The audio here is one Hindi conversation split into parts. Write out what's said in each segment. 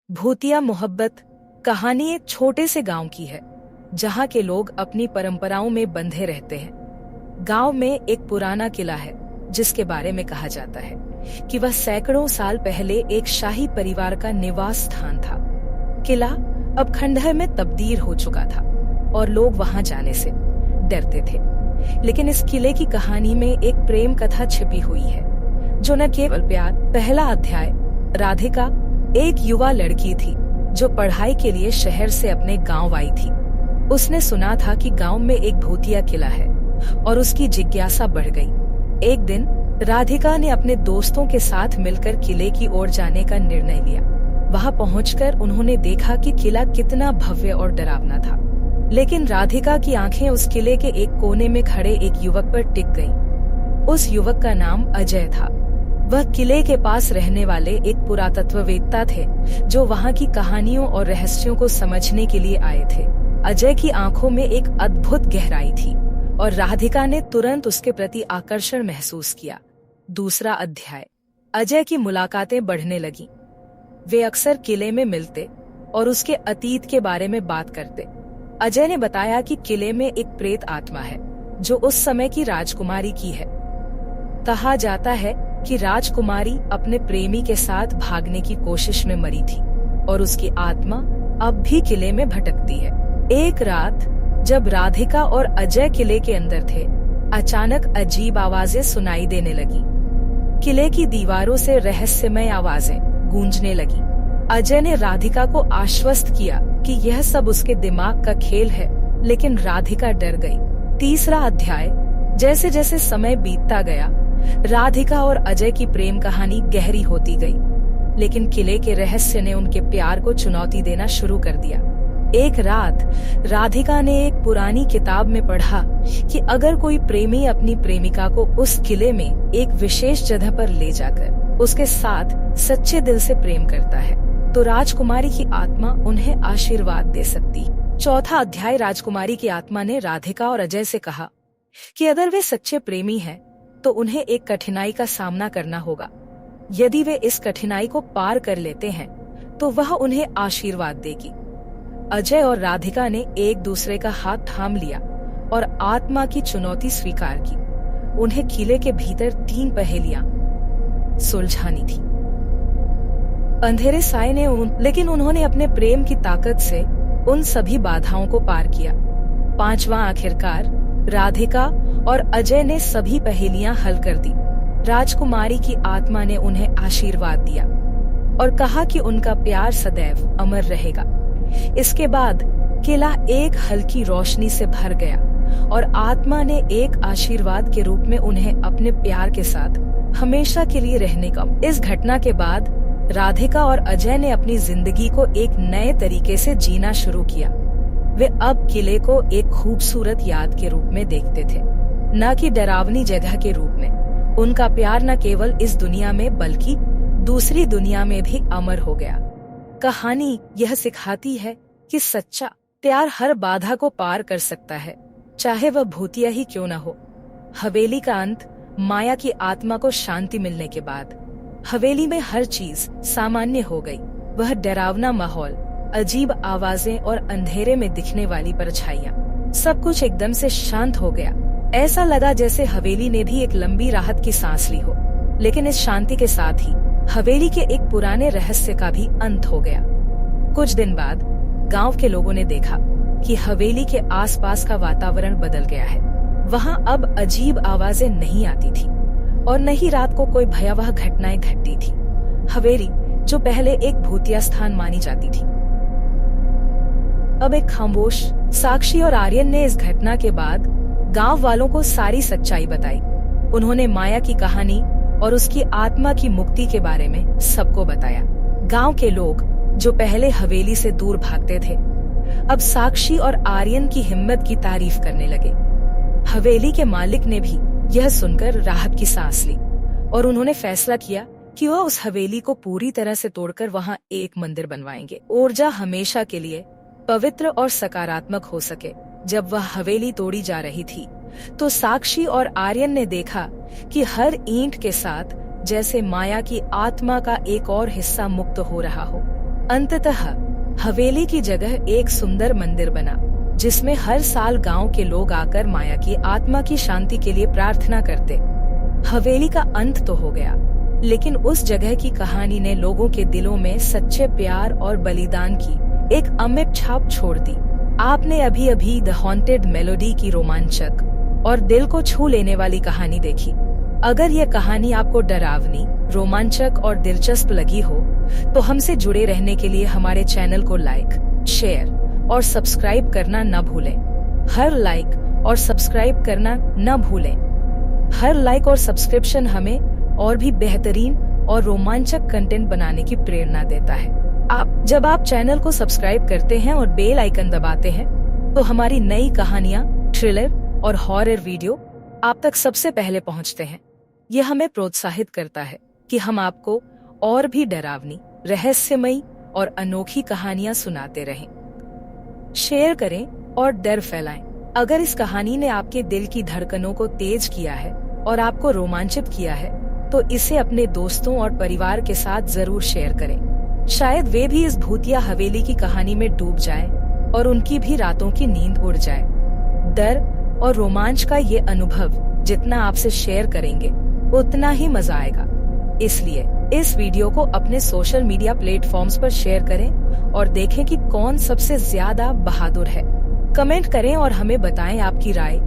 भूतिया मोहब्बत कहानी एक छोटे से गांव की है, जहां के लोग अपनी परंपराओं में बंधे रहते हैं। गांव में एक पुराना किला है, जिसके बारे में कहा जाता है कि वह सैकड़ों साल पहले एक शाही परिवार का निवास स्थान था। किला अब खंडहर में तब्दील हो चुका था और लोग वहां जाने से डरते थे। लेकिन इस किले की कहानी में एक प्रेम कथा छिपी हुई है, जो न केवल प्यार। पहला अध्याय। राधिका एक युवा लड़की थी जो पढ़ाई के लिए शहर से अपने गांव आई थी। उसने सुना था कि गांव में एक भूतिया किला है और उसकी जिज्ञासा बढ़ गई। एक दिन राधिका ने अपने दोस्तों के साथ मिलकर किले की ओर जाने का निर्णय लिया। वहां पहुंचकर उन्होंने देखा कि किला कितना भव्य और डरावना था। लेकिन राधिका की आंखें उस किले के एक कोने में खड़े एक युवक पर टिक गईं। उस युवक का नाम अजय था। वह किले के पास रहने वाले एक पुरातत्ववेत्ता थे, जो वहां की कहानियों और रहस्यों को समझने के लिए आए थे। अजय की आंखों में एक अद्भुत गहराई थी और राधिका ने तुरंत उसके प्रति आकर्षण महसूस किया। दूसरा अध्याय। अजय की मुलाकातें बढ़ने लगीं। वे अक्सर किले में मिलते और उसके अतीत के बारे में बात करते। अजय ने बताया कि किले में एक प्रेत आत्मा है, जो उस समय की राजकुमारी की है। कहा जाता है कि राजकुमारी अपने प्रेमी के साथ भागने की कोशिश में मरी थी और उसकी आत्मा अब भी किले में भटकती है। एक रात जब राधिका और अजय किले के अंदर थे, अचानक अजीब आवाजें सुनाई देने लगी। किले की दीवारों से रहस्यमय आवाजें गूंजने लगी। अजय ने राधिका को आश्वस्त किया कि यह सब उसके दिमाग का खेल है, लेकिन राधिका डर गई। तीसरा अध्याय। जैसे जैसे समय बीतता गया, राधिका और अजय की प्रेम कहानी गहरी होती गई, लेकिन किले के रहस्य ने उनके प्यार को चुनौती देना शुरू कर दिया। एक रात राधिका ने एक पुरानी किताब में पढ़ा कि अगर कोई प्रेमी अपनी प्रेमिका को उस किले में एक विशेष जगह पर ले जाकर उसके साथ सच्चे दिल से प्रेम करता है, तो राजकुमारी की आत्मा उन्हें आशीर्वाद दे सकती। चौथा अध्याय। राजकुमारी की आत्मा ने राधिका और अजय से कहा कि अगर वे सच्चे प्रेमी हैं, तो उन्हें एक कठिनाई का सामना करना होगा। यदि वे इस कठिनाई को पार कर लेते हैं, तो वह उन्हें आशीर्वाद देगी। अजय और राधिका ने एक दूसरे का हाथ थाम लिया और आत्मा की चुनौती स्वीकार की। उन्हें किले के भीतर 3 पहेलियां सुलझानी थी। अंधेरे साए ने लेकिन उन्होंने अपने प्रेम की ताकत से उन सभी बाधाओं को पार किया। 5वां। आखिरकार राधिका और अजय ने सभी पहेलियां हल कर दी। राजकुमारी की आत्मा ने उन्हें आशीर्वाद दिया और कहा कि उनका प्यार सदैव अमर रहेगा। इसके बाद किला एक हल्की रोशनी से भर गया और आत्मा ने एक आशीर्वाद के रूप में उन्हें अपने प्यार के साथ हमेशा के लिए रहने का। इस घटना के बाद राधिका और अजय ने अपनी जिंदगी को एक नए तरीके से जीना शुरू किया। वे अब किले को एक खूबसूरत याद के रूप में देखते थे, न कि डरावनी जगह के रूप में। उनका प्यार न केवल इस दुनिया में बल्कि दूसरी दुनिया में भी अमर हो गया। कहानी यह सिखाती है कि सच्चा प्यार हर बाधा को पार कर सकता है, चाहे वह भूतिया ही क्यों न हो। हवेली का अंत। माया की आत्मा को शांति मिलने के बाद हवेली में हर चीज सामान्य हो गई। वह डरावना माहौल, अजीब आवाजें और अंधेरे में दिखने वाली परछाइयां, सब कुछ एकदम से शांत हो गया। ऐसा लगा जैसे हवेली ने भी एक लंबी राहत की सांस ली हो। लेकिन इस शांति के साथ ही हवेली के एक पुराने रहस्य का भी अंत हो गया। कुछ दिन बाद गांव के लोगों ने देखा कि हवेली के आसपास का वातावरण बदल गया है। वहां अब अजीब आवाजें नहीं आती थी और न ही रात को कोई भयावह घटनाएं घटती थी। हवेली, जो पहले एक भूतिया स्थान मानी जाती थी, अब एक खामोश। साक्षी और आर्यन ने इस घटना के बाद गांव वालों को सारी सच्चाई बताई। उन्होंने माया की कहानी और उसकी आत्मा की मुक्ति के बारे में सबको बताया। गांव के लोग, जो पहले हवेली से दूर भागते थे, अब साक्षी और आर्यन की हिम्मत की तारीफ करने लगे। हवेली के मालिक ने भी यह सुनकर राहत की सांस ली और उन्होंने फैसला किया कि वह उस हवेली को पूरी तरह से तोड़कर वहां एक मंदिर बनवाएंगे। ऊर्जा हमेशा के लिए पवित्र और सकारात्मक हो सके। जब वह हवेली तोड़ी जा रही थी, तो साक्षी और आर्यन ने देखा कि हर ईंट के साथ जैसे माया की आत्मा का एक और हिस्सा मुक्त हो रहा हो। अंततः हवेली की जगह एक सुंदर मंदिर बना, जिसमें हर साल गांव के लोग आकर माया की आत्मा की शांति के लिए प्रार्थना करते। हवेली का अंत तो हो गया, लेकिन उस जगह की कहानी ने लोगों के दिलों में सच्चे प्यार और बलिदान की एक अमिट छाप छोड़ दी। आपने अभी अभी द हॉन्टेड मेलोडी की रोमांचक और दिल को छू लेने वाली कहानी देखी। अगर यह कहानी आपको डरावनी, रोमांचक और दिलचस्प लगी हो, तो हमसे जुड़े रहने के लिए हमारे चैनल को लाइक, शेयर और सब्सक्राइब करना न भूलें। हर लाइक और सब्सक्राइब करना न भूलें। हर लाइक और सब्सक्रिप्शन हमें और भी बेहतरीन और रोमांचक कंटेंट बनाने की प्रेरणा देता है। जब आप चैनल को सब्सक्राइब करते हैं और बेल आइकन दबाते हैं, तो हमारी नई कहानियां, थ्रिलर और हॉरर वीडियो आप तक सबसे पहले पहुंचते हैं। यह हमें प्रोत्साहित करता है कि हम आपको और भी डरावनी, रहस्यमयी और अनोखी कहानियां सुनाते रहें। शेयर करें और डर फैलाएं। अगर इस कहानी ने आपके दिल की धड़कनों को तेज किया है और आपको रोमांचित किया है, तो इसे अपने दोस्तों और परिवार के साथ जरूर शेयर करें। शायद वे भी इस भूतिया हवेली की कहानी में डूब जाएं और उनकी भी रातों की नींद उड़ जाए। डर और रोमांच का ये अनुभव जितना आपसे शेयर करेंगे, उतना ही मजा आएगा। इसलिए इस वीडियो को अपने सोशल मीडिया प्लेटफॉर्म्स पर शेयर करें और देखें कि कौन सबसे ज्यादा बहादुर है। कमेंट करें और हमें बताएं आपकी राय।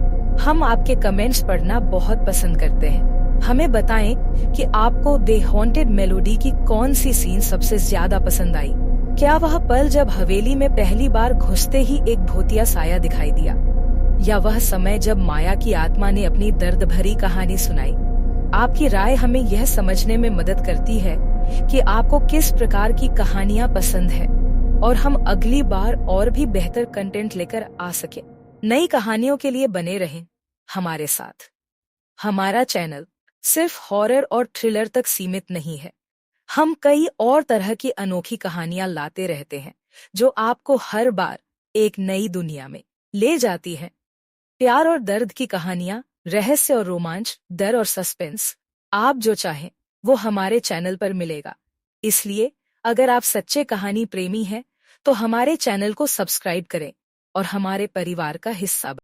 हम आपके कमेंट्स पढ़ना बहुत पसंद करते हैं। हमें बताएं कि आपको द हॉन्टेड मेलोडी की कौन सी सीन सबसे ज्यादा पसंद आई। क्या वह पल जब हवेली में पहली बार घुसते ही एक भूतिया साया दिखाई दिया, या वह समय जब माया की आत्मा ने अपनी दर्द भरी कहानी सुनाई। आपकी राय हमें यह समझने में मदद करती है कि आपको किस प्रकार की कहानियां पसंद है और हम अगली बार और भी बेहतर कंटेंट लेकर आ सके। नई कहानियों के लिए बने रहें हमारे साथ। हमारा चैनल सिर्फ हॉरर और थ्रिलर तक सीमित नहीं है। हम कई और तरह की अनोखी कहानियां लाते रहते हैं, जो आपको हर बार एक नई दुनिया में ले जाती हैं। प्यार और दर्द की कहानियां, रहस्य और रोमांच, डर और सस्पेंस, आप जो चाहें वो हमारे चैनल पर मिलेगा। इसलिए अगर आप सच्चे कहानी प्रेमी हैं, तो हमारे चैनल को सब्सक्राइब करें और हमारे परिवार का हिस्सा बनें।